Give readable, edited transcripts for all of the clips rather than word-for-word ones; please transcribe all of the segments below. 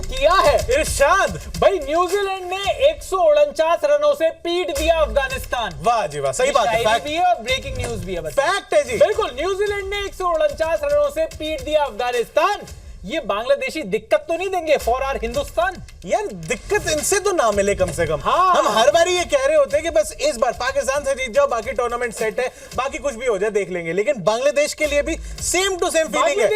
किया है। इरशाद भाई न्यूजीलैंड ने 149 रनों से पीट दिया अफगानिस्तान। वाह जी वाह, सही बात है, शायरी भी है और ब्रेकिंग न्यूज भी है। फैक्ट है जी। बिल्कुल, न्यूजीलैंड ने 149 रनों से पीट दिया अफगानिस्तान। ये बांग्लादेशी दिक्कत तो नहीं देंगे फॉर आवर हिंदुस्तान? यार दिक्कत इनसे तो ना मिले कम से कम। हाँ। हम हर बार ये कह रहे होते हैं कि बस इस बार पाकिस्तान से जीत जाओ, बाकी टूर्नामेंट सेट है, बाकी कुछ भी हो जाए देख लेंगे। लेकिन बांग्लादेश के लिए भी सेम टू सेम फीलिंग है,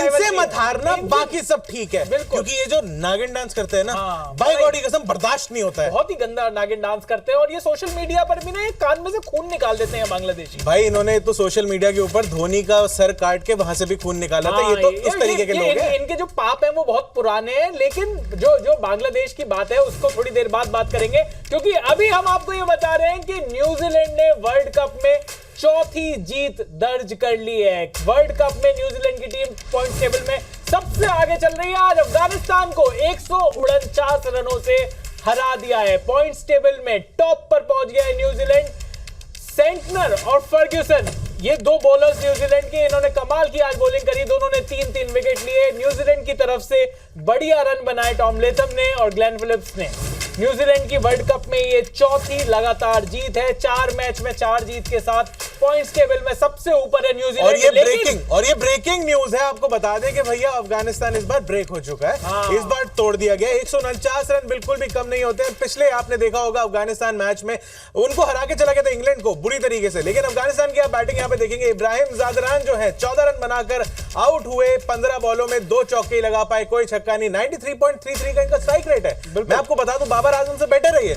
इनसे मत हारना, बाकी सब ठीक है। क्योंकि ये जो नागिन डांस करते हैं ना, बाय गॉड की कसम बर्दाश्त नहीं होता है। बहुत ही गंदा नागिन डांस करते हैं और ये सोशल मीडिया पर भी ना ये कान में से खून निकाल देते हैं बांग्लादेशी। भाई इन्होंने तो सोशल मीडिया के ऊपर धोनी का सर काट के वहां से भी खून निकाला था। ये तो इस तरीके के लोग हैं। इनके जो पाप है वो बहुत पुराने हैं। लेकिन जो बांग्लादेश की बात है उसको थोड़ी देर बाद बात करेंगे, क्योंकि अभी हम आपको ये बता रहे हैं कि न्यूजीलैंड ने वर्ल्ड कप में चौथी जीत दर्ज कर ली है। वर्ल्ड कप में न्यूजीलैंड की टीम पॉइंट टेबल में सबसे आगे चल रही है। आज अफगानिस्तान को 149 रनों से हरा दिया है। पॉइंट्स टेबल में टॉप पर पहुंच गया है न्यूजीलैंड। सेंटनर और फर्ग्यूसन, ये दो बॉलर्स न्यूजीलैंड के, इन्होंने कमाल की आज बॉलिंग करी। दोनों ने 3-3 विकेट लिए। न्यूजीलैंड की तरफ से बढ़िया रन बनाए टॉम लेथम ने और ग्लेन फिलिप्स ने। न्यूजीलैंड की वर्ल्ड कप में ये चौथी लगातार जीत है। 4 मैच में 4 जीत के साथ पॉइंट्स टेबल में सबसे ऊपर है न्यूजीलैंड। और ये ब्रेकिंग न्यूज है, आपको बता दें कि भैया अफगानिस्तान इस बार ब्रेक हो चुका है। इस बार तोड़ दिया गया। 149 रन बिल्कुल भी कम नहीं होते हैं। पिछले आपने देखा होगा अफगानिस्तान मैच में उनको हरा के चला गया था इंग्लैंड को बुरी तरीके से। लेकिन अफगानिस्तान की आप बैटिंग यहाँ पे देखेंगे, इब्राहिम ज़ादरान जो है 14 रन बनाकर आउट हुए। 15 बॉलों में 2 चौके लगा पाए, कोई छक्का नहीं। 93.33 का इनका स्ट्राइक रेट है। मैं आपको बता दूं बाबर आजम से बेटर है ये।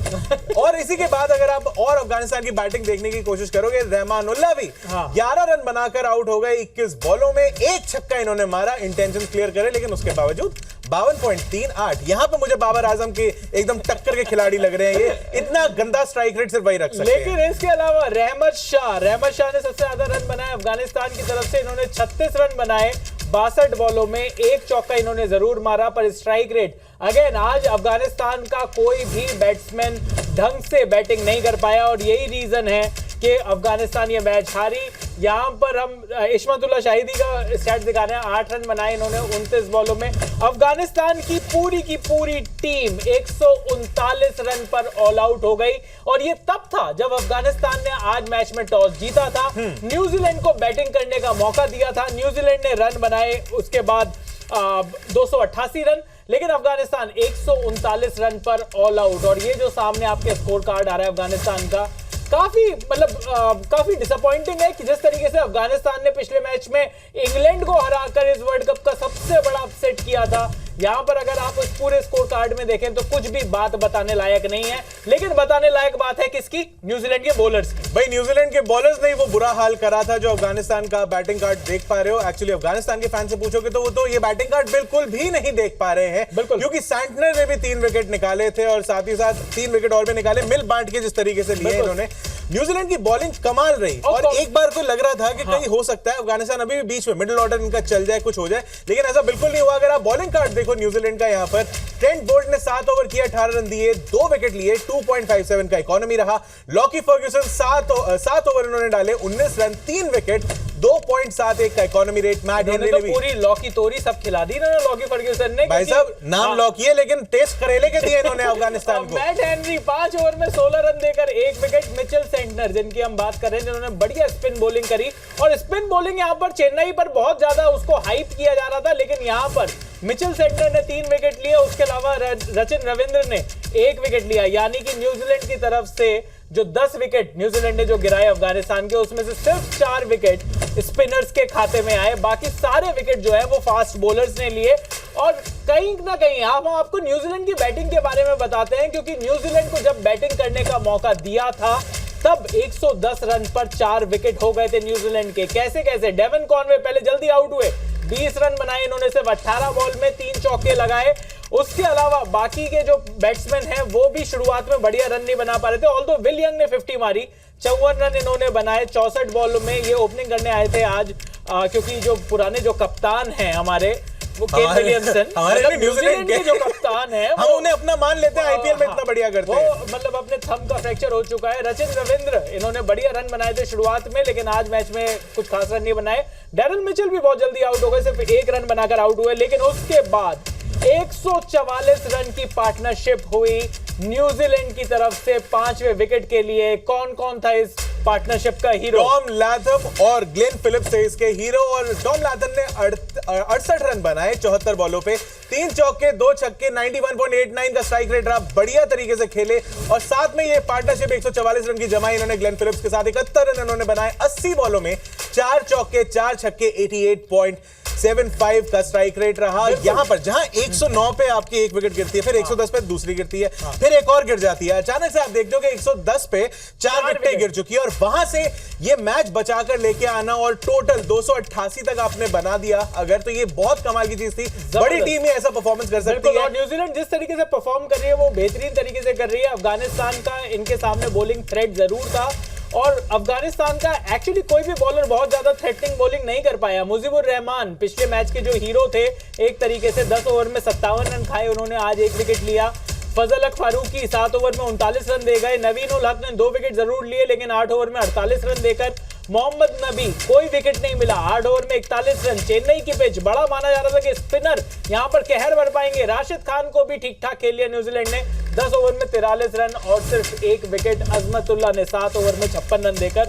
और इसी के बाद अगर आप और अफगानिस्तान की बैटिंग देखने की कोशिश करोगे, रहमानुल्लाह भी 11 रन बनाकर आउट हो गए 21 बॉलों में। 1 छक्का इन्होंने मारा, इंटेंशन क्लियर करे, लेकिन उसके बावजूद 52.38। यहां पे मुझे बाबर आजम के एकदम टक्कर के खिलाड़ी लग रहे हैं। ये इतना गंदा स्ट्राइक रेट सिर्फ वही रख सकते हैं। लेकिन इसके अलावा रहमत शाह ने सबसे ज्यादा रन बनाए अफगानिस्तान की तरफ से। इन्होंने 36 रन बनाए 62 बॉलों में। 1 चौका इन्होंने जरूर मारा, पर स्ट्राइक रेट अगेन आज अफगानिस्तान का कोई भी बैट्समैन ढंग से बैटिंग नहीं कर पाया और यही रीजन है कि अफगानिस्तान ये मैच हारी। यहां पर हम इस्मतुल्लाह शाहिदी का स्टैट दिखा रहे हैं। 8 रन बनाए इन्होंने 29 बॉलों में। अफगानिस्तान की पूरी टीम 139 रन पर ऑल आउट हो गई और ये तब था जब अफगानिस्तान ने आज मैच में टॉस जीता था, न्यूजीलैंड को बैटिंग करने का मौका दिया था। न्यूजीलैंड ने रन बनाए उसके बाद 288 रन, लेकिन अफगानिस्तान 139 रन पर ऑल आउट। और ये जो सामने आपके स्कोर कार्ड आ रहा है अफगानिस्तान का, काफी डिसअपॉइंटिंग है कि जिस तरीके से अफगानिस्तान ने पिछले मैच में इंग्लैंड को हराकर इस वर्ल्ड कप का सबसे बड़ा अपसेट किया था। यहां पर अगर आप इस पूरे स्कोर कार्ड में देखें तो कुछ भी बात बताने लायक नहीं है। लेकिन बताने लायक बात है किसकी? न्यूजीलैंड के बॉलर्स की। भाई न्यूजीलैंड के बॉलर्स ने वो बुरा हाल करा था जो अफगानिस्तान का बैटिंग कार्ड देख पा रहे हो। एक्चुअली अफगानिस्तान के फैन से पूछोगे तो वो तो ये बैटिंग कार्ड बिल्कुल भी नहीं देख पा रहे हैं, बिल्कुल, क्योंकि सैंटनर ने भी 3 विकेट निकाले थे और साथ ही साथ 3 विकेट और भी निकाले, मिल बांट के जिस तरीके से लिए इन्होंने। न्यूजीलैंड की बॉलिंग कमाल रही और एक बार को लग रहा था कि कहीं हो सकता है अफगानिस्तान अभी भी बीच में मिडिल ऑर्डर इनका चल जाए, कुछ हो जाए, लेकिन ऐसा बिल्कुल नहीं हुआ। अगर आप बॉलिंग कार्ड देखो न्यूजीलैंड का, यहाँ पर ट्रेंट बोल्ट ने 7 ओवर किया, 18 रन दिए, 2 विकेट लिए, 2.57 का इकोनॉमी रहा। लॉकी फर्ग्यूसन 7 ओवर इन्होंने डाले, 19 रन, 3 विकेट, 2.71 का इकोनॉमी रेट। मैट हेनरी ने भी पूरी लॉकी तोरी सब खिला दी ना लॉकी फर्ग्यूसन ने। भाई साहब नाम लॉकी है लेकिन टेस्ट करेले के दिए इन्होंने अफगानिस्तान को। मैट हेनरी 5 ओवर में 16 रन देकर 1 विकेट। मिचेल सेंटनर जिनकी हम बात कर रहे हैं, जिन्होंने बढ़िया स्पिन बॉलिंग करी और स्पिन बॉलिंग यहां पर चेन्नई पर बहुत ज्यादा उसको हाइप किया जा रहा था, लेकिन यहां पर मिचेल सेंटनर ने 3 विकेट लिए। उसके अलावा रचिन रविंद्र ने 1 विकेट लिया। यानी कि न्यूजीलैंड की तरफ से जो 10 विकेट न्यूजीलैंड ने जो गिराए अफगानिस्तान के, उसमें से सिर्फ 4 विकेट स्पिनर्स के खाते में आए। बाकी सारे विकेट जो है वो फास्ट बॉलर्स ने लिए। और कहीं ना कहीं हम आपको न्यूजीलैंड की बैटिंग के बारे में बताते हैं, क्योंकि न्यूजीलैंड को जब बैटिंग करने का मौका दिया था तब 110 रन पर 4 विकेट हो गए थे न्यूजीलैंड के। कैसे डेवन कॉनवे पहले जल्दी आउट हुए, 20 रन बनाए इन्होंने सिर्फ 18 बॉल में, 3 चौके लगाए। उसके अलावा बाकी के जो बैट्समैन हैं वो भी शुरुआत में बढ़िया रन नहीं बना पा रहे थे। ऑल्दो विल यंग ने 50 मारी, 54 रन इन्होंने बनाए 64 बॉलों में। ये ओपनिंग करने आए थे आज, क्योंकि जो पुराने जो कप्तान हैं हमारे, वो केन विलियमसन, न्यूजीलैंड के जो कप्तान है, हम उन्हें अपना मान लेते हैं, आईपीएल में इतना बढ़िया करते हैं। वो मतलब अपने थंब का फ्रैक्चर हो चुका है। रचिन रविंद्र इन्होंने बढ़िया रन बनाए थे शुरुआत में, लेकिन आज मैच में कुछ खास रन नहीं बनाए। डैरल मिचेल भी बहुत जल्दी आउट हो गए, सिर्फ 1 रन बनाकर आउट हुए। लेकिन उसके बाद 144 रन की पार्टनरशिप हुई न्यूजीलैंड की तरफ से 5वें विकेट के लिए। कौन कौन था इस पार्टनरशिप का हीरो? टॉम लैथम और ग्लेन फिलिप्स थे इसके हीरो। और टॉम लैथम ने 68 रन बनाए 74 बॉलों पे, 3 चौके 2 छक्के, 91.89 का स्ट्राइक रेट रहा, बढ़िया तरीके से खेले। और साथ में ये पार्टनरशिप 144 रन की जमाई इन्होंने ग्लेन फिलिप्स के साथ। 71 रन इन्होंने बनाए 80 बॉलों में, 4 चौके 4 छक्के, 88.75 का स्ट्राइक रेट रहा। यहां पर जहां 109 पे आपकी एक विकेट गिरती है, फिर 110 पे दूसरी गिरती है, फिर एक और गिर जाती है, अचानक से आप देखते हो कि 110 पे 4 विकेटें गिर चुकी है। और वहां से ये मैच बचाकर लेके आना और टोटल 288 तक आपने बना दिया अगर, तो ये बहुत कमाल की चीज थी। बड़ी टीम ही ऐसा परफॉर्मेंस कर सकती है। और न्यूजीलैंड जिस तरीके से परफॉर्म कर रही है वो बेहतरीन तरीके से कर रही है। अफगानिस्तान का इनके सामने बॉलिंग थ्रेट जरूर था और अफगानिस्तान का एक्चुअली कोई भी बॉलर बहुत ज्यादा थ्रेटनिंग बॉलिंग नहीं कर पाया। मुजीबुर रहमान पिछले मैच के जो हीरो थे, एक तरीके से 10 ओवर में 57 रन खाए उन्होंने, आज 1 विकेट लिया। फजल हक फारूकी 7 ओवर में 39 रन दे गए। नवीन उल हक ने 2 विकेट जरूर लिए लेकिन 8 ओवर में 48 रन देकर। मोहम्मद नबी कोई विकेट नहीं मिला, 8 ओवर में 41 रन। चेन्नई की पिच, बड़ा माना जा रहा था कि स्पिनर यहां पर कहर बढ़ पाएंगे। राशिद खान को भी ठीक ठाक खेल लिया न्यूजीलैंड ने, 10 ओवर में 43 रन और सिर्फ 1 विकेट। अजमतुल्लाह ने 7 ओवर में 56 रन देकर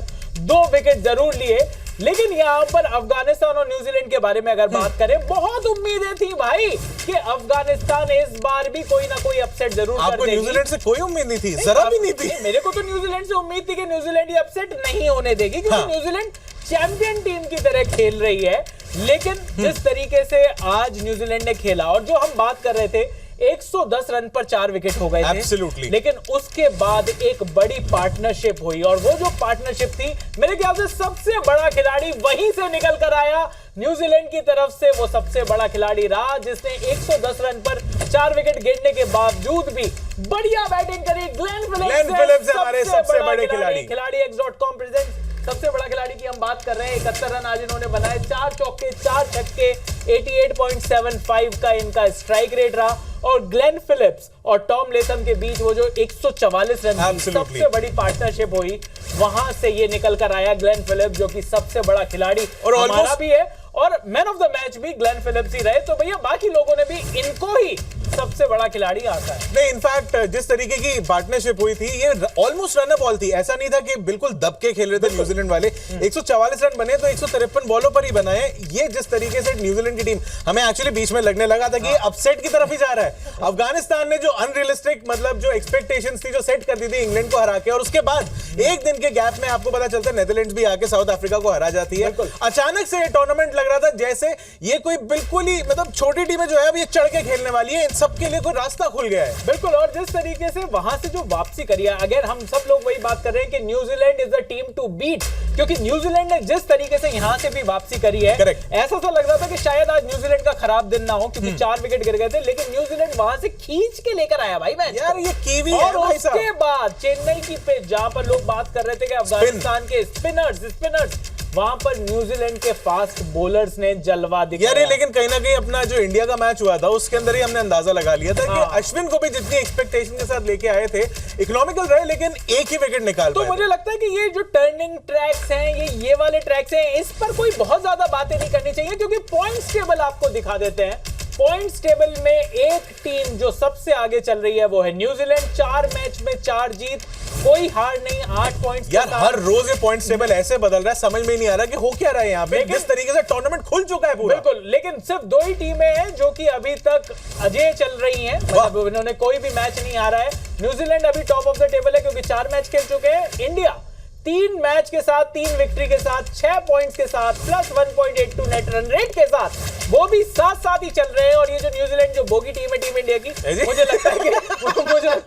2 विकेट जरूर लिए। लेकिन यहां पर अफगानिस्तान और न्यूजीलैंड के बारे में अगर बात करें, बहुत उम्मीदें थी भाई कि अफगानिस्तान इस बार भी कोई ना कोई अपसेट जरूर कर देगी। आपको न्यूजीलैंड से कोई उम्मीद नहीं थी? जरा भी नहीं थी। मेरे को तो न्यूजीलैंड से उम्मीद थी कि न्यूजीलैंड ये अपसेट नहीं होने देगी क्योंकि न्यूजीलैंड चैंपियन टीम की तरह खेल रही है। लेकिन जिस तरीके से आज न्यूजीलैंड ने खेला और जो हम बात कर रहे थे, 110 रन पर 4 विकेट हो गए थे। Absolutely. लेकिन उसके बाद एक बड़ी पार्टनरशिप हुई और वो जो पार्टनरशिप थी, मेरे ख्याल से सबसे बड़ा खिलाड़ी वहीं से निकल कर आया। न्यूजीलैंड की तरफ से वो सबसे बड़ा खिलाड़ी रहा जिसने 110 रन पर 4 विकेट गिरने के बावजूद भी बढ़िया बैटिंग करी। ग्लेन फिलिप्स हमारे सबसे बड़े खिलाड़ी। X.com प्रेजेंट्स सबसे बड़ा खिलाड़ी की हम बात कर रहे हैं। 71 रन आज इन्होंने बनाए, 4 चौके 4 छक्के, 88.75 का इनका स्ट्राइक रेट रहा। और ग्लेन फिलिप्स और टॉम लेथम के बीच वो जो 144 रन की सबसे बड़ी पार्टनरशिप हुई, वहां से ये निकल कर आया ग्लेन फिलिप्स जो कि सबसे बड़ा खिलाड़ी और हमारा भी है और मैन ऑफ द मैच भी ग्लेन फिलिप्स ही रहे। तो भैया बाकी लोगों ने भी इनको ही सबसे बड़ा खिलाड़ी आता है। नहीं, इनफैक्ट जिस तरीके की पार्टनरशिप हुई थी ये ऑलमोस्ट रन बॉल थी, ऐसा नहीं था कि बिल्कुल दबके खेल रहे थे न्यूजीलैंड वाले। 144 रन बने तो 153 बॉलों पर ही बनाए। ये जिस तरीके से न्यूजीलैंड की टीम, हमें एक्चुअली बीच में लगने लगा था कि ये अपसेट की तरफ ही जा रहा है। अफगानिस्तान ने जो अनरियलिस्टिक मतलब जो एक्सपेक्टेशंस थी जो सेट कर दी थी इंग्लैंड को हरा के, और उसके बाद एक दिन के गैप में आपको पता चलता है नीदरलैंड्स भी आके साउथ अफ्रीका को हरा जाती है। अचानक से ये टूर्नामेंट लग रहा था जैसे ये कोई बिल्कुल ही मतलब छोटी टीमें जो है अब ये चढ़ के खेलने वाली है, इन सबके लिए कोई रास्ता खुल गया है। बिल्कुल, और जिस तरीके से वहां से जो वापसी करी है, अगर हम सब लोग वही बात कर रहे हैं कि New Zealand is the team to beat, क्योंकि न्यूजीलैंड ने जिस तरीके से यहां से भी वापसी करी है, ऐसा सा लग रहा था कि शायद आज न्यूजीलैंड का खराब दिन ना हो क्योंकि 4 विकेट गिर गए थे, लेकिन न्यूजीलैंड वहां से खींच के लेकर आया भाई मैच। यार ये कीवी और है भाई साहब। उसके बाद चेन्नई की पिच जहां पर लोग बात कर रहे थे कि अफगानिस्तान के स्पिनर्स, वहां पर न्यूजीलैंड के फास्ट बॉलर्स ने जलवा दिखाया। यार लेकिन कहीं ना कहीं अपना जो इंडिया का मैच हुआ था उसके अंदर ही हमने अंदाजा लगा लिया था कि अश्विन को भी जितनी एक्सपेक्टेशन के साथ लेके आए थे, इकोनॉमिकल रहे लेकिन एक ही विकेट निकाल तो मुझे लगता है कि ये जो टर्निंग ट्रैक्स हैं, ये वाले ट्रैक्स हैं, इस पर कोई बहुत ज्यादा बातें नहीं करनी चाहिए क्योंकि पॉइंट्स टेबल आपको दिखा देते हैं। पॉइंट्स टेबल में एक टीम जो सबसे आगे चल रही है वो है न्यूजीलैंड, 4 मैच में 4 जीत, कोई हार नहीं, 8 पॉइंट्स। यार हर रोज ये पॉइंट्स टेबल ऐसे बदल रहा है, समझ में नहीं आ रहा कि हो क्या रहा है यहाँ पे। जिस तरीके से टूर्नामेंट खुल चुका है पूरा। बिल्कुल, लेकिन सिर्फ 2 ही टीमें हैं जो कि अभी तक अजय चल रही हैं, मतलब इन्होंने कोई भी मैच नहीं हारा है। न्यूजीलैंड अभी टॉप ऑफ द टेबल है क्योंकि 4 मैच खेल चुके हैं। इंडिया 3 मैच के साथ, 3 विक्ट्री के साथ, 6 पॉइंट्स के साथ, प्लस 1.82 नेट रन रेट के साथ, वो भी साथ ही चल रहे हैं। और ये जो न्यूजीलैंड जो बोगी टीम है टीम इंडिया की, मुझे लगता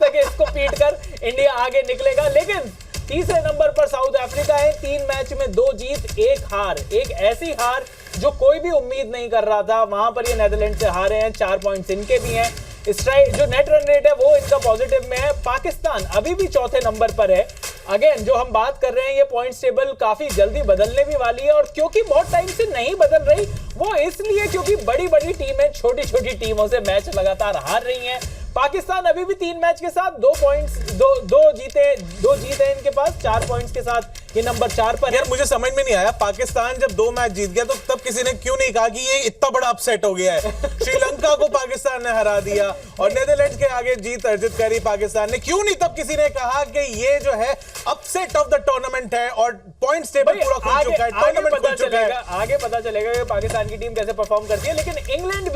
है कि इसको पीट कर इंडिया आगे निकलेगा। लेकिन तीसरे नंबर पर साउथ अफ्रीका है, 3 मैच में 2 जीत 1 हार, एक ऐसी हार जो कोई भी उम्मीद नहीं कर रहा था। वहां पर ये नीदरलैंड से हारे हैं, 4 पॉइंट्स इनके भी हैं। स्ट्राइक जो नेट रन रेट है वो इनका पॉजिटिव में है। पाकिस्तान अभी भी चौथे नंबर पर है। अगेन जो हम बात कर रहे हैं, ये पॉइंट्स टेबल काफी जल्दी बदलने भी वाली है, और क्योंकि बहुत टाइम से नहीं बदल रही वो इसलिए क्योंकि बड़ी बड़ी टीमें छोटी छोटी टीमों से मैच लगातार हार रही हैं। पाकिस्तान अभी भी 3 मैच के साथ 2 पॉइंट्स, दो जीत है इनके पास, 4 पॉइंट्स के साथ ये नंबर 4 पर है। यार मुझे समझ में नहीं आया, पाकिस्तान जब 2 मैच जीत गया तो तब किसी ने क्यों नहीं कहा कि ये इतना बड़ा अपसेट हो गया है। श्रीलंका को पाकिस्तान ने हरा दिया और नीदरलैंड्स के आगे जीत अर्जित करी पाकिस्तान ने, क्यों नहीं तब किसी ने कहा कि ये जो है अपसेट ऑफ द टूर्नामेंट है और पॉइंट्स टेबल पूरा खुल चुका है, टूर्नामेंट खुल चुका है। आगे पता चलेगा कि पाकिस्तान की टीम कैसे परफॉर्म करती है। लेकिन इंग्लैंड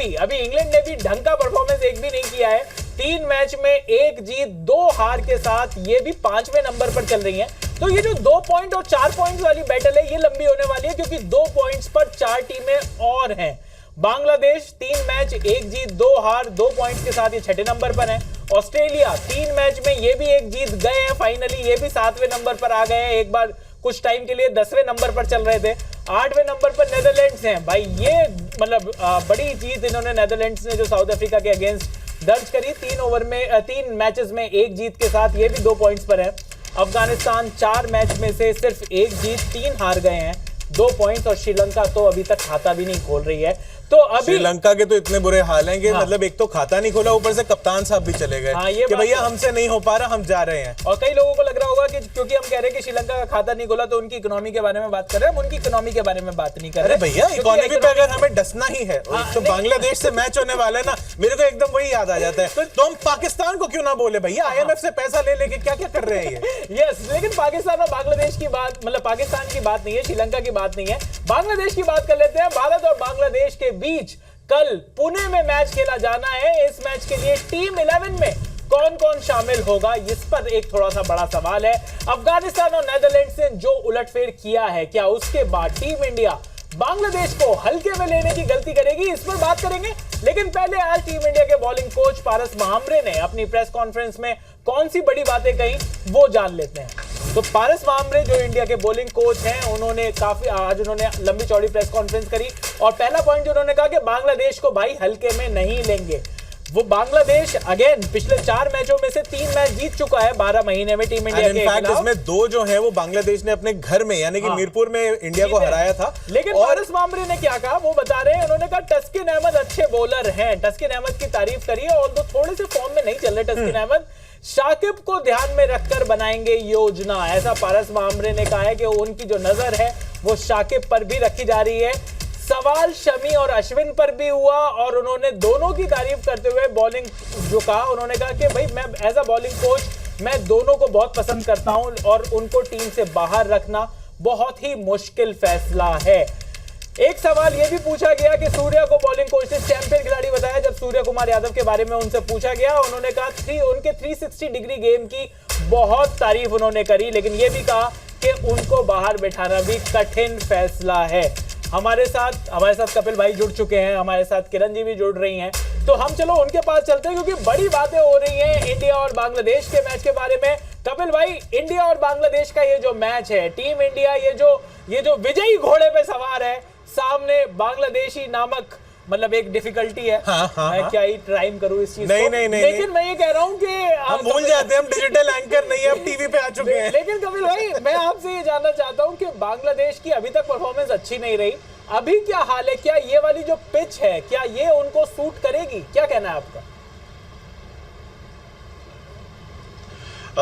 ने भी ढंग का परफॉर्मेंस एक भी नहीं किया है। 3 मैच में 1 जीत 2 हार के साथ ये भी 5वें नंबर पर चल रही है। तो ये जो 2 पॉइंट और 4 पॉइंट्स वाली बैटल है ये लंबी होने वाली है, क्योंकि 2 पॉइंट्स पर 4 टीमें और हैं। बांग्लादेश 3 मैच 1 जीत 2 हार 2 पॉइंट्स के साथ ये 6ठे नंबर पर है। ऑस्ट्रेलिया 3 मैच में ये भी 1 जीत गए हैं, फाइनली ये भी 7वें नंबर पर आ गए हैं। एक बार कुछ टाइम के लिए 10वें नंबर पर चल रहे थे। 8वें नंबर पर नीदरलैंड्स हैं। भाई ये मतलब बड़ी जीत इन्होंने नीदरलैंड्स ने जो साउथ अफ्रीका के अगेंस्ट दर्ज करी, 3 मैचेस में 1 जीत के साथ ये भी 2 पॉइंट्स पर है। अफगानिस्तान 4 मैच में से सिर्फ 1 जीत 3 हार गए हैं, 2 पॉइंट्स। और श्रीलंका तो अभी तक खाता भी नहीं खोल रही है। तो अभी श्रीलंका के तो इतने बुरे हाल हैं कि मतलब एक तो खाता नहीं खोला, ऊपर से कप्तान साहब भी चले गए कि भैया हमसे नहीं हो पा रहा, हम जा रहे हैं। और कई लोगों को लग रहा होगा कि क्योंकि हम कह रहे हैं कि श्रीलंका का खाता नहीं खोला तो उनकी इकोनॉमी के बारे में बात कर रहे हैं। हम उनकी इकोनॉमी के बारे में बात नहीं कर रहे। अरे भैया इकोनॉमी पे अगर हमें डसना ही है तो बांग्लादेश से मैच होने वाला है ना, मेरे को एकदम वही याद आ जाता है। तो हम पाकिस्तान को क्यों ना बोले भैया, IMF से पैसा ले लेके क्या क्या कर रहे हैं ये। यस, लेकिन पाकिस्तान और बांग्लादेश की बात, मतलब पाकिस्तान की बात नहीं है, श्रीलंका की बात नहीं है, बांग्लादेश की बात कर लेते हैं। भारत और बांग्लादेश के बीच कल पुणे में मैच खेला जाना है। इस मैच के लिए टीम 11 में कौन कौन शामिल होगा, इस पर एक थोड़ा सा बड़ा सवाल है। अफगानिस्तान और नीदरलैंड्स ने जो उलटफेर किया है, क्या उसके बाद टीम इंडिया बांग्लादेश को हल्के में लेने की गलती करेगी, इस पर बात करेंगे। लेकिन पहले आज टीम इंडिया के बॉलिंग कोच पारस महाम्रे ने अपनी प्रेस कॉन्फ्रेंस में कौन सी बड़ी बातें कही वो जान लेते हैं। तो पारस महाम्रे जो इंडिया के बॉलिंग कोच हैं, उन्होंने उन्होंने लंबी चौड़ी प्रेस कॉन्फ्रेंस करी और पहला पॉइंट जो उन्होंने कहा कि बांग्लादेश को भाई हल्के में नहीं लेंगे। वो बांग्लादेश अगेन पिछले 4 मैचों में से 3 मैच जीत चुका है 12 महीने में टीम इंडिया के खिलाफ। इसमें 2 जो है वो बांग्लादेश ने अपने घर में यानी कि मीरपुर में इंडिया को हराया था। लेकिन पारस महाम्रे ने क्या कहा वो बता रहे हैं। उन्होंने कहा टस्किन अहमद अच्छे बॉलर हैं, टस्किन अहमद की तारीफ करी है, और तो थोड़े से फॉर्म में नहीं चल रहे टस्किन अहमद, शाकिब को ध्यान में रखकर बनाएंगे योजना, ऐसा पारस महाम्रे ने कहा है कि उनकी जो नजर है वो शाकिब पर भी रखी जा रही है। सवाल शमी और अश्विन पर भी हुआ और उन्होंने दोनों की तारीफ करते हुए बॉलिंग जो कहा, उन्होंने कहा कि भाई मैं एज अ बॉलिंग कोच मैं दोनों को बहुत पसंद करता हूं और उनको टीम से बाहर रखना बहुत ही मुश्किल फैसला है। एक सवाल यह भी पूछा गया कि सूर्या को बॉलिंग कोच ने चैंपियन खिलाड़ी बताया। जब सूर्य कुमार यादव के बारे में उनसे पूछा गया, उन्होंने कहा उनके 360 डिग्री गेम की बहुत तारीफ उन्होंने करी, लेकिन यह भी कहा कि उनको बाहर बैठाना भी कठिन फैसला है। हमारे साथ कपिल भाई जुड़ चुके हैं, हमारे साथ किरण जी भी जुड़ रही हैं, तो हम चलो उनके पास चलते हैं क्योंकि बड़ी बातें हो रही हैं इंडिया और बांग्लादेश के मैच के बारे में। कपिल भाई, इंडिया और बांग्लादेश का ये जो मैच है, टीम इंडिया ये जो विजयी घोड़े पे सवार है, सामने बांग्लादेशी नामक मतलब एक डिफिकल्टी है। मैं क्या ही राइम करूं इस चीज को, लेकिन मैं ये कह रहा हूं कि हम भूल जाते हैं हम डिजिटल एंकर नहीं है, अब टीवी पे आ चुके हैं। लेकिन कपिल भाई मैं आपसे ये जानना चाहता हूं कि बांग्लादेश की अभी तक परफॉर्मेंस अच्छी नहीं रही, अभी क्या हाल है, क्या ये वाली जो पिच है क्या ये उनको सूट करेगी, क्या कहना है आपका?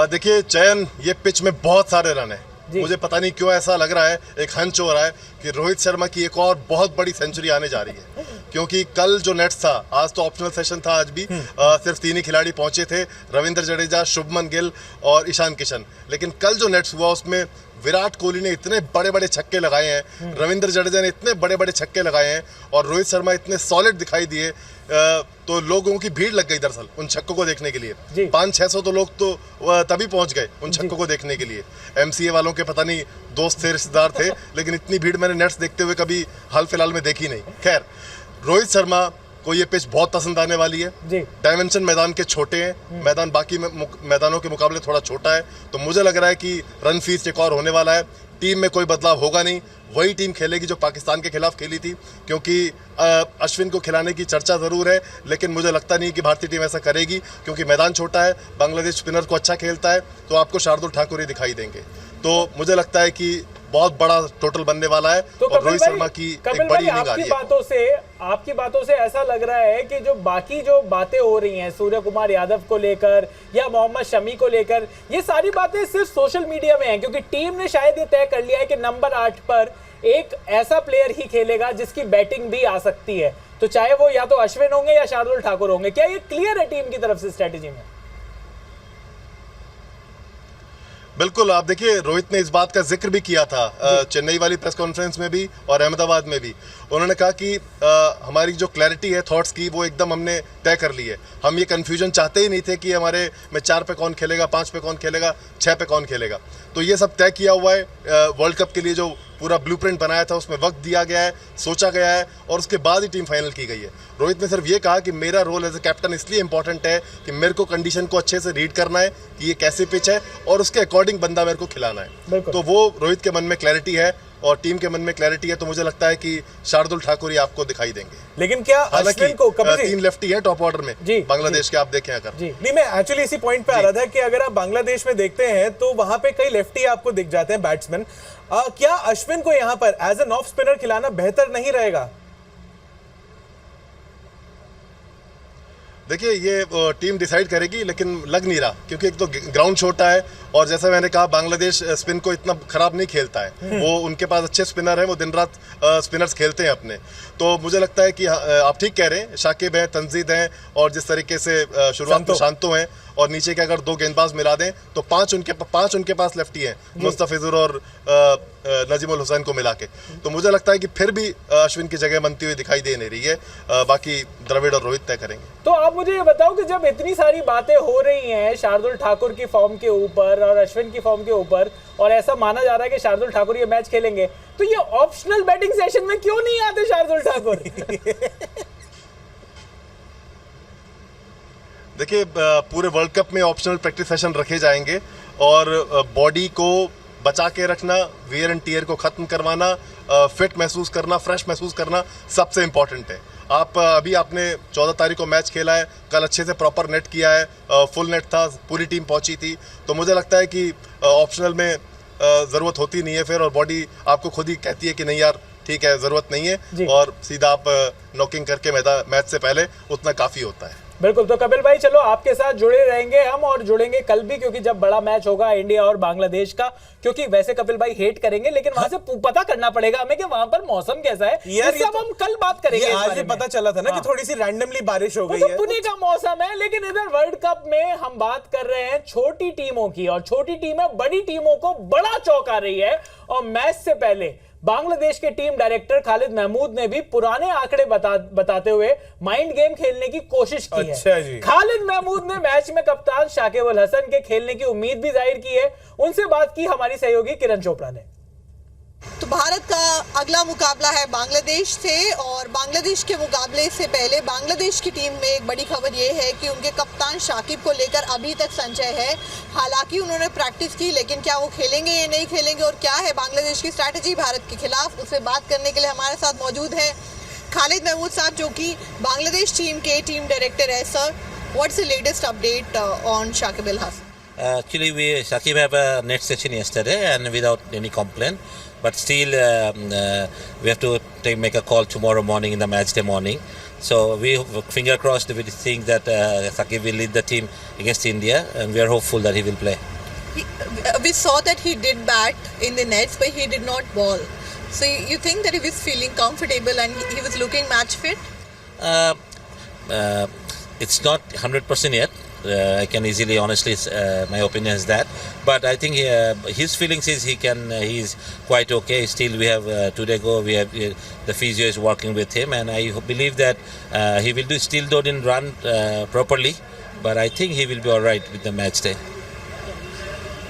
देखिए चयन, ये पिच में बहुत सारे रन है, मुझे पता नहीं क्यों ऐसा लग रहा है, एक हंच हो रहा है कि रोहित शर्मा की एक और बहुत बड़ी सेंचुरी आने जा रही है। क्योंकि कल जो नेट्स था, आज तो ऑप्शनल सेशन था, आज भी सिर्फ 3 ही खिलाड़ी पहुंचे थे, रविंद्र जडेजा, शुभमन गिल और ईशान किशन। लेकिन कल जो नेट्स हुआ उसमें विराट कोहली ने इतने बड़े बड़े छक्के लगाए हैं, रविंद्र जडेजा ने इतने बड़े बड़े छक्के लगाए हैं और रोहित शर्मा इतने सॉलिड दिखाई दिए, तो लोगों की भीड़ लग गई दरअसल उन छक्कों को देखने के लिए। 500-600 तो लोग तो तभी पहुंच गए उन छक्कों को देखने के लिए। MCA वालों के पता नहीं दोस्त थे, रिश्तेदार थे, लेकिन इतनी भीड़ मैंने नेट्स देखते हुए कभी हाल फिलहाल में देखी नहीं। खैर, रोहित शर्मा को ये पिच बहुत पसंद आने वाली है। डायमेंशन मैदान के छोटे हैं, मैदान बाकी मैदानों के मुकाबले थोड़ा छोटा है, तो मुझे लग रहा है कि रन फीस्ट एक और होने वाला है। टीम में कोई बदलाव होगा नहीं, वही टीम खेलेगी जो पाकिस्तान के खिलाफ खेली थी, क्योंकि अश्विन को खिलाने की चर्चा ज़रूर है, लेकिन मुझे लगता नहीं कि भारतीय टीम ऐसा करेगी क्योंकि मैदान छोटा है। बांग्लादेश स्पिनर को अच्छा खेलता है, तो आपको शार्दुल ठाकुर ही दिखाई देंगे। तो मुझे लगता है कि बहुत बड़ा टोटल बनने वाला है। तो और रोहित शर्मा की एक बड़ी इनिंग आ रही है। आपकी बातों से ऐसा लग रहा है कि जो बाकी जो बातें हो रही हैं सूर्य कुमार यादव को लेकर या मोहम्मद शमी को लेकर, ये सारी बातें सिर्फ सोशल मीडिया में हैं, क्योंकि टीम ने शायद ये तय कर लिया है कि नंबर 8 पर एक ऐसा प्लेयर ही खेलेगा जिसकी बैटिंग भी आ सकती है। तो चाहे वो या तो अश्विन होंगे या शार्दुल ठाकुर होंगे। क्या ये क्लियर है टीम की तरफ से स्ट्रेटेजी में? बिल्कुल, आप देखिए रोहित ने इस बात का जिक्र भी किया था चेन्नई वाली प्रेस कॉन्फ्रेंस में भी और अहमदाबाद में भी। उन्होंने कहा कि हमारी जो क्लैरिटी है थॉट्स की वो एकदम हमने तय कर ली है। हम ये कन्फ्यूजन चाहते ही नहीं थे कि हमारे में 4 पे कौन खेलेगा, 5 पे कौन खेलेगा, 6 पे कौन खेलेगा। तो ये सब तय किया हुआ है। वर्ल्ड कप के लिए जो पूरा ब्लूप्रिंट बनाया था उसमें वक्त दिया गया है, सोचा गया है और उसके बाद ही टीम फाइनल की गई है। रोहित ने सिर्फ ये कहा कि मेरा रोल एज ए कैप्टन इसलिए इंपॉर्टेंट है कि मेरे को कंडीशन को अच्छे से रीड करना है कि ये कैसे पिच है और उसके अकॉर्डिंग बंदा मेरे को खिलाना है। तो वो रोहित के मन में क्लैरिटी है और टीम के मन में क्लैरिटी है। तो मुझे लगता है कि शार्दुल ठाकुर ही आपको दिखाई देंगे। लेकिन क्या अश्विन को 3 लेफ्टी है टॉप ऑर्डर में बांग्लादेश के, आप देखें अगर। नहीं, मैं एक्चुअली इसी पॉइंट पे आ रहा था कि अगर आप बांग्लादेश में देखते हैं तो वहां पे कई लेफ्टी आपको दिख जाते हैं बैट्समैन। क्या अश्विन को यहां पर एज एन ऑफ स्पिनर खिलाना बेहतर नहीं रहेगा? देखिए ये टीम डिसाइड करेगी, लेकिन लग नहीं रहा क्योंकि एक तो ग्राउंड छोटा है और जैसा मैंने कहा बांग्लादेश स्पिन को इतना खराब नहीं खेलता है। वो उनके पास अच्छे स्पिनर हैं, वो दिन रात स्पिनर्स खेलते हैं अपने। तो मुझे लगता है कि आप ठीक कह रहे हैं, शाकिब हैं, तंजीद हैं और जिस तरीके से शुरुआत में शांतो हैं और नीचे के अगर 2 गेंदबाज मिला दें तो 5 उनके पास लेफ्टी हैं, मुस्तफिजुर और नजीमुल हुसैन को मिला के। तो मुझे लगता है कि फिर भी अश्विन की जगह बनती हुई दिखाई दे नहीं रही है। बाकी द्रविड़ और रोहित तय करेंगे। तो आप मुझे ये बताओ कि जब इतनी सारी बातें हो रही हैं शार्दुल ठाकुर की फॉर्म के ऊपर और अश्विन की फॉर्म के ऊपर और ऐसा माना जा रहा है कि शार्दुल ठाकुर ये मैच खेलेंगे, तो ये ऑप्शनल बैटिंग सेशन में क्यों नहीं आते शार्दुल ठाकुर? देखिए पूरे वर्ल्ड कप में ऑप्शनल प्रैक्टिस सेशन रखे जाएंगे और बॉडी को बचा के रखना, वियर एंड टीयर को खत्म करवाना, फिट महसूस करना, फ्रेश महसूस करना सबसे इंपॉर्टेंट है। अभी आपने 14 तारीख को मैच खेला है, कल अच्छे से प्रॉपर नेट किया है, फुल नेट था, पूरी टीम पहुंची थी। तो मुझे लगता है कि ऑप्शनल में ज़रूरत होती नहीं है फिर, और बॉडी आपको खुद ही कहती है कि नहीं यार ठीक है ज़रूरत नहीं है, और सीधा आप नॉकिंग करके मैच से पहले उतना काफ़ी होता है। बिल्कुल। तो कपिल भाई चलो आपके साथ जुड़े रहेंगे हम, और जुड़ेंगे कल भी, क्योंकि जब बड़ा मैच होगा इंडिया और बांग्लादेश का, क्योंकि वैसे कपिल भाई हेट करेंगे लेकिन वहां से पता करना पड़ेगा हमें कि वहां पर मौसम कैसा है। यार ये सब हम कल बात करेंगे। आज पता चला था ना कि थोड़ी सी रैंडमली बारिश हो गई है, है। पुणे का मौसम है, लेकिन इधर वर्ल्ड कप में हम बात कर रहे हैं छोटी टीमों की, और छोटी टीमें बड़ी टीमों को बड़ा चौंका रही है। और मैच से पहले बांग्लादेश के टीम डायरेक्टर खालिद महमूद ने भी पुराने आंकड़े बताते हुए माइंड गेम खेलने की कोशिश की है। खालिद महमूद ने मैच में कप्तान शाकिब अल हसन के खेलने की उम्मीद भी जाहिर की है। उनसे बात की हमारी सहयोगी किरण चोपड़ा ने। तो भारत का अगला मुकाबला है बांग्लादेश से, और बांग्लादेश के मुकाबले से पहले बांग्लादेश की टीम में एक बड़ी खबर ये है कि उनके कप्तान शाकिब को लेकर अभी तक संशय है। हालांकि उन्होंने प्रैक्टिस की, लेकिन क्या वो खेलेंगे या नहीं खेलेंगे और क्या है बांग्लादेश की स्ट्रैटेजी भारत के खिलाफ, उससे बात करने के लिए हमारे साथ मौजूद है खालिद महमूद साहब, जो कि बांग्लादेश टीम के टीम डायरेक्टर है। Sir, what's the latest update on Shakib Al Hasan? Actually, Shakib have a net session yesterday and without any complaint. But still, we have to make a call tomorrow morning in the match day morning. So we finger crossed. We think that Shakib will lead the team against India, and we are hopeful that he will play. We saw that he did bat in the nets, but he did not ball. So you think that he was feeling comfortable and he was looking match fit? It's not 100% yet. I can easily, honestly, my opinion is that. But I think his feelings is he's quite okay. Still, we have 2 days ago. We have the physio is working with him, and I believe that he will still didn't run properly. But I think he will be all right with the match day.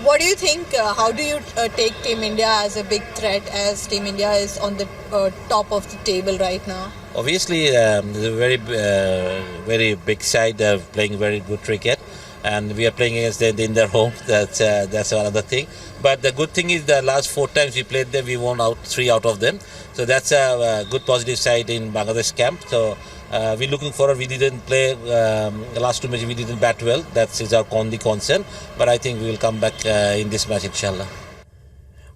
What do you think? How do you take Team India as a big threat, as Team India is on the top of the table right now? Obviously, a very big side. They're playing very good cricket, and we are playing against them in their home. That's another thing. But the good thing is the last 4 times we played them, we won 3 out of them. So that's a good positive side in Bangladesh camp. So we're looking forward. We didn't play the last 2 matches. We didn't bat well. That is our only concern. But I think we will come back in this match, inshallah.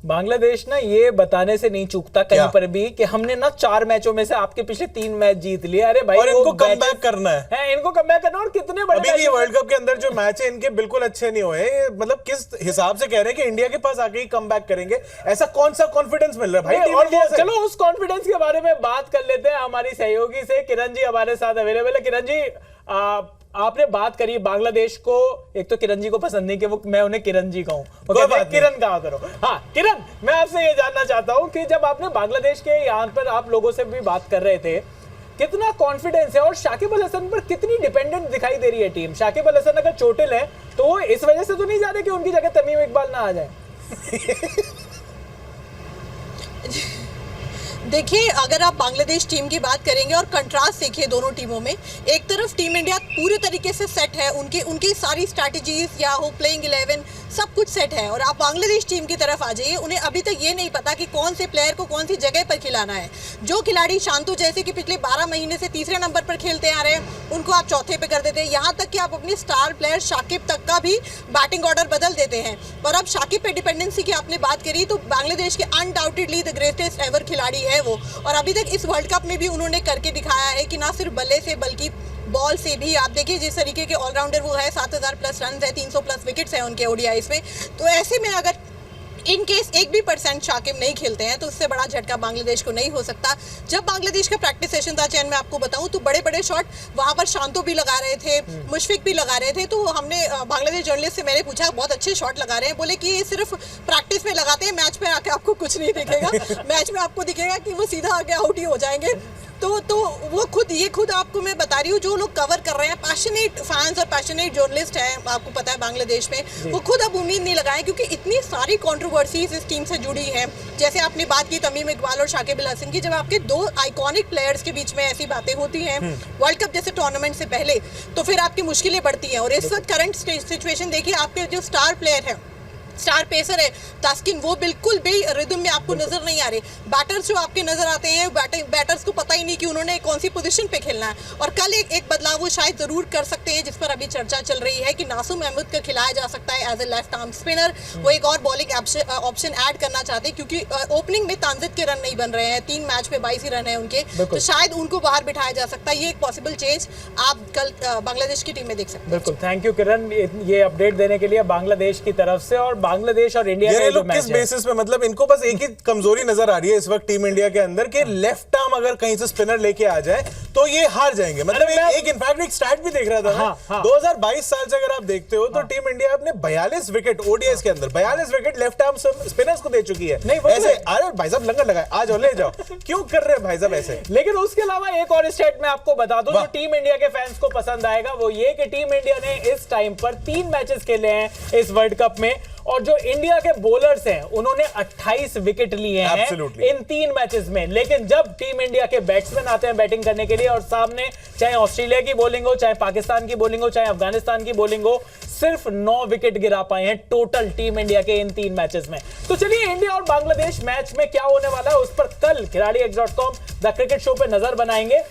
Bangladesh ना ये बताने से नहीं चूकता कहीं पर भी कि हमने ना 4 मैचों में से आपके पिछले 3 मैच जीत लिए। अरे भाई, और इनको कमबैक करना है, इनको कमबैक करना। और कितने बड़े अभी भी वर्ल्ड कप के अंदर जो मैच है इनके बिल्कुल अच्छे नहीं हुए। मतलब किस हिसाब से कह रहे हैं कि इंडिया के पास आके ही कमबैक करेंगे, ऐसा कौन सा कॉन्फिडेंस मिल रहा है भाई टीम इंडिया से? चलो उस कॉन्फिडेंस के बारे में बात कर लेते हैं हमारी सहयोगी से। किरण जी हमारे साथ अवेलेबल है। किरण जी, आपने बात करी बांग्लादेश को, एक तो किरण जी को पसंद नहीं कि वो मैं उन्हें किरण जी कहूं, वो कहते हैं किरण कहा करो। हाँ किरण, मैं आपसे ये जानना चाहता हूं कि जब आपने बांग्लादेश के यहाँ पर आप लोगों से भी बात कर रहे थे, कितना कॉन्फिडेंस है और शाकिब अल हसन पर कितनी डिपेंडेंट दिखाई दे रही है टीम? शाकिब अल हसन अगर चोटिल है तो वो इस वजह से तो नहीं जा रहे कि उनकी जगह तमीम इकबाल ना आ जाए? देखिए, अगर आप बांग्लादेश टीम की बात करेंगे और कंट्रास्ट देखिए दोनों टीमों में, एक तरफ टीम इंडिया पूरे तरीके से सेट है, उनकी सारी स्ट्रैटेजीज या हो प्लेइंग 11 सब कुछ सेट है। और आप बांग्लादेश टीम की तरफ आ जाइए, उन्हें अभी तक ये नहीं पता कि कौन से प्लेयर को कौन सी जगह पर खिलाना है। जो खिलाड़ी शांतु जैसे कि पिछले 12 महीने से तीसरे नंबर पर खेलते आ रहे हैं, उनको आप चौथे पे कर देते हैं। यहाँ तक कि आप अपने स्टार प्लेयर शाकिब तक का भी बैटिंग ऑर्डर बदल देते हैं। और अब शाकिब पे डिपेंडेंसी की आपने बात करी तो बांग्लादेश के अनडाउटेडली द ग्रेटेस्ट एवर खिलाड़ी है वो। और अभी तक इस वर्ल्ड कप में भी उन्होंने करके दिखाया है कि ना सिर्फ बल्ले से बल्कि बॉल से भी। आप देखिए जिस तरीके के ऑलराउंडर वो है, 7000 प्लस रन है, 300 प्लस विकेट्स हैं उनके ओडीआईस में। तो ऐसे में अगर इन केस 1% शाकिब नहीं खेलते हैं तो उससे बड़ा झटका बांग्लादेश को नहीं हो सकता। जब बांग्लादेश का प्रैक्टिस सेशन था चैन में आपको बताऊं तो बड़े बड़े शॉट वहां पर शांतो भी लगा रहे थे, मुशफिक भी लगा रहे थे। तो हमने बांग्लादेश जर्नलिस्ट से मैंने पूछा, बहुत अच्छे शॉट लगा रहे हैं, बोले कि ये सिर्फ प्रैक्टिस में लगाते हैं, मैच में आके आपको कुछ नहीं दिखेगा। मैच में आपको दिखेगा कि वो सीधा आके आउट ही हो जाएंगे। तो वो खुद आपको मैं बता रही हूँ, जो लोग कवर कर रहे हैं पैशनेट फैंस और पैशनेट जर्नलिस्ट हैं, आपको पता है बांग्लादेश में, वो खुद अब उम्मीद नहीं लगाए क्योंकि इतनी सारी कंट्रोवर्सीज इस टीम से जुड़ी हैं। जैसे आपने बात की तमीम इकबाल और शाकिब अल हसन की, जब आपके 2 आइकॉनिक प्लेयर्स के बीच में ऐसी बातें होती हैं वर्ल्ड कप जैसे टूर्नामेंट से पहले, तो फिर आपकी मुश्किलें बढ़ती हैं। और इस वक्त करंट सिचुएशन देखिए, आपके जो स्टार प्लेयर है, स्टार पेसर है तास्किन, वो बिल्कुल भी रिदम में आपको नजर नहीं आ रहे। बैटर्स जो आपके नजर आते हैं, बैटर्स को पता ही नहीं कि उन्होंने कौन सी पोजीशन पे खेलना है। और कल एक बदलाव वो शायद जरूर कर सकते हैं, जिस पर अभी चर्चा चल रही है कि नासुम अहमद को खिलाया जा सकता है as a left arm spinner. वो एक और बॉलिंग ऑप्शन ऐड करना चाहते हैं क्योंकि ओपनिंग में तानजिद के रन नहीं बन रहे हैं, 3 मैच में 22 ही रन है उनके, तो शायद उनको बाहर बिठाया जा सकता है। ये एक पॉसिबल चेंज आप कल बांग्लादेश की टीम में देख सकते हैं। बिल्कुल, थैंक यू किरण ये अपडेट देने के लिए बांग्लादेश की तरफ से। और बांग्लादेश और इंडिया ये लोग किस बेसिस पे, मतलब इनको बस एक ही कमजोरी नजर आ रही है इस वक्त टीम इंडिया के अंदर कि लेफ्ट आर्म अगर कहीं से स्पिनर लेके आ जाए तो ये हार जाएंगे। मतलब एक इनफैक्ट एक स्टैट भी देख रहा था मैं, 2022 साल से अगर आप देखते हो तो टीम इंडिया अपने 42 विकेट ओडीआईस के अंदर 42 विकेट लेफ्ट आर्म स्पिनर्स को दे चुकी है। नहीं ऐसे अरे भाई साहब लंगर लगाए, आ जाओ ले जाओ, क्यों कर रहे हैं भाई साहब ऐसे? लेकिन उसके अलावा एक और स्टेट में आपको बता दूं जो टीम इंडिया के फैंस को पसंद आएगा, वो ये कि टीम इंडिया ने इस टाइम पर 3 मैचेस खेले हैं इस वर्ल्ड कप में और जो इंडिया के बॉलर्स हैं उन्होंने 28 विकेट लिए हैं इन 3 मैचेस में। लेकिन जब टीम इंडिया के बैट्समैन आते हैं बैटिंग करने के लिए और सामने चाहे ऑस्ट्रेलिया की बॉलिंग हो, चाहे पाकिस्तान की बॉलिंग हो, चाहे अफगानिस्तान की बॉलिंग हो, सिर्फ 9 विकेट गिरा पाए हैं टोटल टीम इंडिया के इन 3 मैचेस में। तो चलिए इंडिया और बांग्लादेश मैच में क्या होने वाला है उस पर कल खिलाड़ी X.com द क्रिकेट शो पे नजर बनाएंगे।